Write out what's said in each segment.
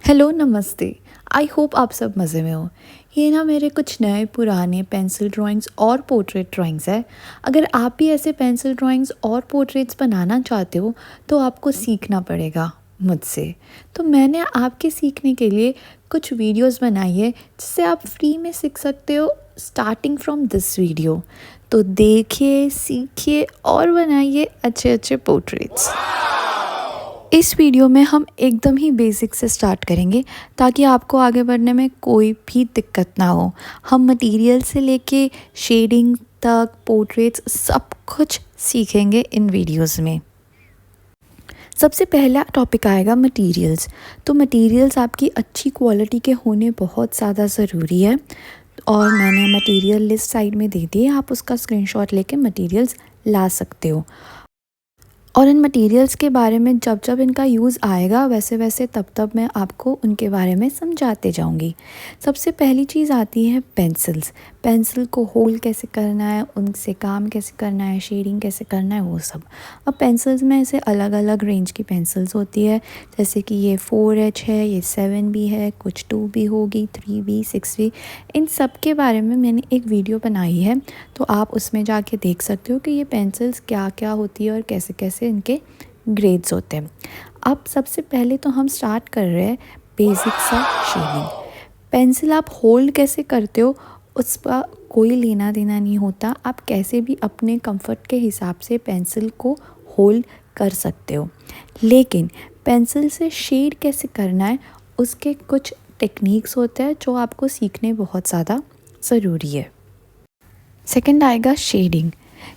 Hello नमस्ते। I hope आप सब मज़े में हो। ये ना मेरे कुछ नए पुराने पेंसिल ड्राइंग्स और पोर्ट्रेट ड्राइंग्स है। अगर आप भी ऐसे पेंसिल ड्राइंग्स और पोर्ट्रेट्स बनाना चाहते हो तो आपको सीखना पड़ेगा मुझसे। तो मैंने आपके सीखने के लिए कुछ वीडियोस बनाई है जिससे आप फ्री में सीख सकते हो स्टार्टिंग फ्रॉम दिस वीडियो। तो देखिए, सीखिए और बनाइए अच्छे अच्छे पोर्ट्रेट्स। इस वीडियो में हम एकदम ही बेसिक से स्टार्ट करेंगे ताकि आपको आगे बढ़ने में कोई भी दिक्कत ना हो। हम मटेरियल से लेके शेडिंग तक पोर्ट्रेट्स सब कुछ सीखेंगे इन वीडियोस में। सबसे पहला टॉपिक आएगा मटेरियल्स। तो मटेरियल्स आपकी अच्छी क्वालिटी के होने बहुत ज़्यादा ज़रूरी है और मैंने मटेरियल लिस्ट साइड में दे दी है, आप उसका स्क्रीनशॉट लेके मटेरियल्स ला सकते हो। और इन मटेरियल्स के बारे में जब जब इनका यूज़ आएगा वैसे वैसे तब तब मैं आपको उनके बारे में समझाते जाऊंगी। सबसे पहली चीज़ आती है पेंसिल्स। पेंसिल को होल्ड कैसे करना है, उनसे काम कैसे करना है, शेडिंग कैसे करना है, वो सब। अब पेंसिल्स में ऐसे अलग अलग रेंज की पेंसिल्स होती है, जैसे कि ये 4H है, ये 7B है, कुछ 2B होगी, 3B, 6B। इन सब के बारे में मैंने एक वीडियो बनाई है, तो आप उसमें जाके देख सकते हो कि ये पेंसिल्स क्या क्या होती है और कैसे कैसे इनके ग्रेड्स होते हैं। अब सबसे पहले तो हम स्टार्ट कर रहे हैं बेसिक सा शेडिंग। पेंसिल आप होल्ड कैसे करते हो उसका कोई लेना देना नहीं होता। आप कैसे भी अपने कंफर्ट के हिसाब से पेंसिल को होल्ड कर सकते हो, लेकिन पेंसिल से शेड कैसे करना है उसके कुछ टेक्निक्स होते हैं जो आपको सीखने बहुत ज़्यादा ज़रूरी है। सेकंड आएगा शेडिंग।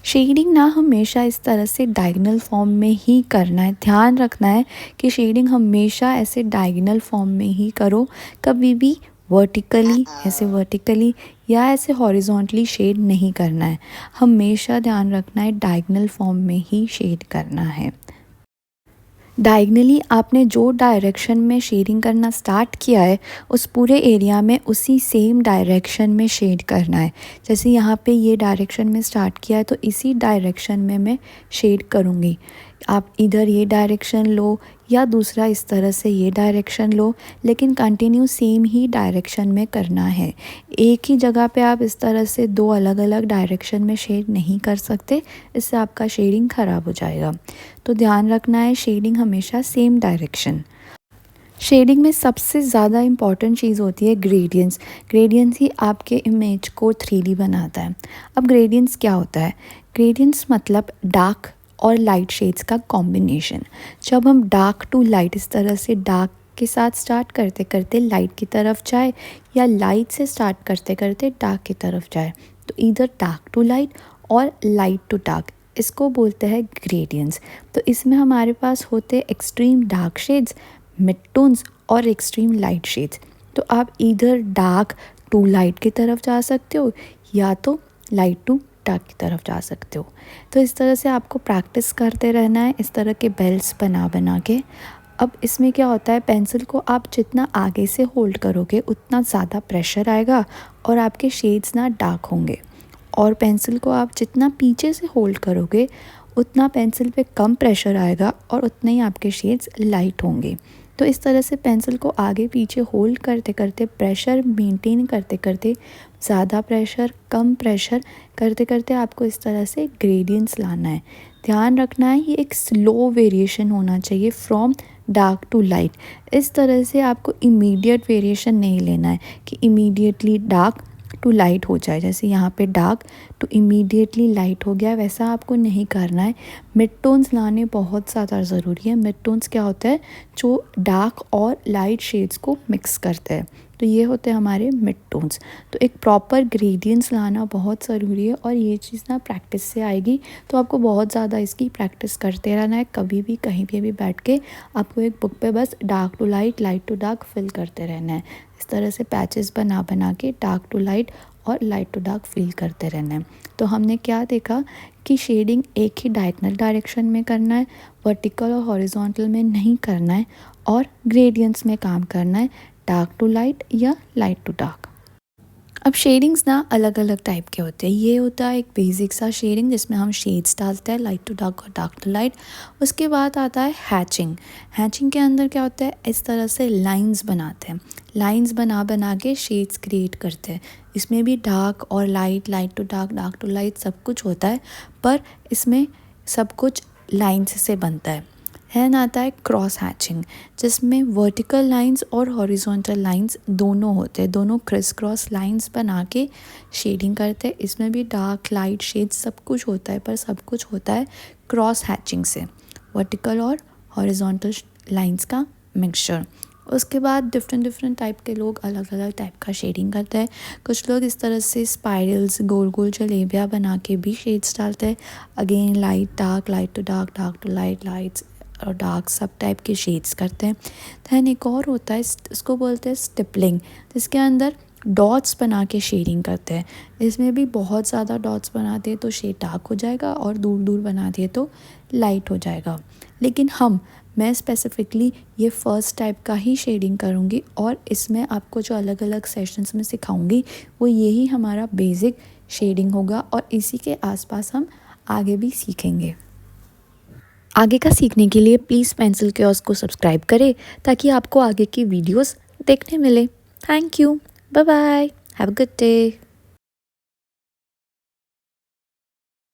शेडिंग ना हमेशा इस तरह से डायगोनल फॉर्म में ही करना है। ध्यान रखना है कि शेडिंग हमेशा ऐसे डायगोनल फॉर्म में ही करो, कभी भी वर्टिकली या ऐसे हॉरिजॉन्टली शेड नहीं करना है। हमेशा ध्यान रखना है डायगोनल फॉर्म में ही शेड करना है। डायगनली आपने जो डायरेक्शन में शेडिंग करना स्टार्ट किया है उस पूरे एरिया में उसी सेम डायरेक्शन में शेड करना है। जैसे यहाँ पे ये डायरेक्शन में स्टार्ट किया है तो इसी डायरेक्शन में मैं शेड करूँगी। आप इधर ये डायरेक्शन लो या दूसरा इस तरह से ये डायरेक्शन लो, लेकिन कंटिन्यू सेम ही डायरेक्शन में करना है। एक ही जगह पे आप इस तरह से दो अलग अलग डायरेक्शन में शेड नहीं कर सकते, इससे आपका शेडिंग ख़राब हो जाएगा। तो ध्यान रखना है शेडिंग हमेशा सेम डायरेक्शन। शेडिंग में सबसे ज़्यादा इम्पॉर्टेंट चीज़ होती है ग्रेडियंट्स। ग्रेडियंट्स ही आपके इमेज को 3D बनाता है। अब ग्रेडियंट्स क्या होता है? ग्रेडियंट्स मतलब डार्क और लाइट शेड्स का कॉम्बिनेशन। जब हम डार्क टू लाइट इस तरह से डार्क के साथ स्टार्ट करते करते लाइट की तरफ जाए या लाइट से स्टार्ट करते करते डार्क की तरफ जाए, तो इधर डार्क टू लाइट और लाइट टू डार्क, इसको बोलते हैं ग्रेडियंट्स। तो इसमें हमारे पास होते extreme dark shades, mid tones और एक्सट्रीम लाइट शेड्स। तो आप इधर डार्क टू लाइट की तरफ जा सकते हो या तो लाइट टू डार्क की तरफ जा सकते हो। तो इस तरह से आपको प्रैक्टिस करते रहना है, इस तरह के बेल्ट्स बना बना के। अब इसमें क्या होता है, पेंसिल को आप जितना आगे से होल्ड करोगे उतना ज़्यादा प्रेशर आएगा और आपके शेड्स ना डार्क होंगे, और पेंसिल को आप जितना पीछे से होल्ड करोगे उतना पेंसिल पे कम प्रेशर आएगा और उतने ही आपके शेड्स लाइट होंगे। तो इस तरह से पेंसिल को आगे पीछे होल्ड करते करते, प्रेशर मेंटेन करते करते, ज़्यादा प्रेशर कम प्रेशर करते करते आपको इस तरह से ग्रेडियंट्स लाना है। ध्यान रखना है ये एक स्लो वेरिएशन होना चाहिए फ्रॉम डार्क टू लाइट। इस तरह से आपको इमीडिएट वेरिएशन नहीं लेना है कि इमीडिएटली डार्क टू लाइट हो जाए, जैसे यहाँ पे डार्क टू इमीडिएटली लाइट हो गया, वैसा आपको नहीं करना है। मिड टोन्स लाने बहुत ज़्यादा ज़रूरी है। मिड टोन्स क्या होता है, जो डार्क और लाइट शेड्स को मिक्स करते हैं, तो ये होते हैं हमारे मिड टोन्स। तो एक प्रॉपर ग्रेडियंट्स लाना बहुत ज़रूरी है और ये चीज़ ना प्रैक्टिस से आएगी। तो आपको बहुत ज़्यादा इसकी प्रैक्टिस करते रहना है। कभी भी कहीं पे भी बैठ के आपको एक बुक पे बस dark to light, light to dark fill करते रहना है। इस तरह से पैचेस बना बना के डार्क टू लाइट और लाइट टू डार्क फिल करते रहना है। तो हमने क्या देखा कि शेडिंग एक ही डायगोनल डायरेक्शन में करना है, वर्टिकल और हॉरिजॉन्टल में नहीं करना है, और ग्रेडियंट्स में काम करना है, डार्क टू लाइट या लाइट टू डार्क। अब शेडिंग्स ना अलग अलग टाइप के होते हैं। ये होता है एक बेसिक सा शेडिंग जिसमें हम शेड्स डालते हैं, लाइट टू डार्क और डार्क टू लाइट। उसके बाद आता है हैचिंग। हैचिंग के अंदर क्या होता है, इस तरह से लाइंस बनाते हैं, लाइंस बना बना के शेड्स क्रिएट करते हैं। इसमें भी डार्क और light, light to dark, dark to light सब कुछ होता है, पर इसमें सब कुछ लाइंस से बनता है। आता है क्रॉस हैचिंग, जिसमें वर्टिकल लाइंस और हॉरिजॉन्टल लाइंस दोनों होते हैं, दोनों क्रिस क्रॉस लाइंस बना के शेडिंग करते हैं। इसमें भी डार्क लाइट शेड सब कुछ होता है, पर सब कुछ होता है क्रॉस हैचिंग से, वर्टिकल और हॉरिजॉन्टल लाइंस का मिक्सचर। उसके बाद डिफरेंट टाइप के लोग अलग अलग टाइप का शेडिंग करते हैं। कुछ लोग इस तरह से स्पाइरल्स, गोल गोल जलेबियाँ बना के भी शेड्स डालते हैं। Again light dark, light to dark, dark to light, lights और डार्क सब टाइप के शेड्स करते हैं। दैन एक और होता है, इसको बोलते हैं स्टिपलिंग, जिसके अंदर डॉट्स बना के शेडिंग करते हैं। इसमें भी बहुत ज़्यादा डॉट्स बना दिए तो शेड डार्क हो जाएगा और दूर दूर बना दिए तो लाइट हो जाएगा। लेकिन मैं स्पेसिफिकली ये फर्स्ट टाइप का ही शेडिंग करूँगी, और इसमें आपको जो अलग अलग सेशंस में सिखाऊंगी वो यही हमारा बेसिक शेडिंग होगा, और इसी के आसपास हम आगे भी सीखेंगे। आगे का सीखने के लिए प्लीज़ पेंसिल कियोस्क को सब्सक्राइब करें ताकि आपको आगे की वीडियोस देखने मिले। Thank you, bye bye, have a good day.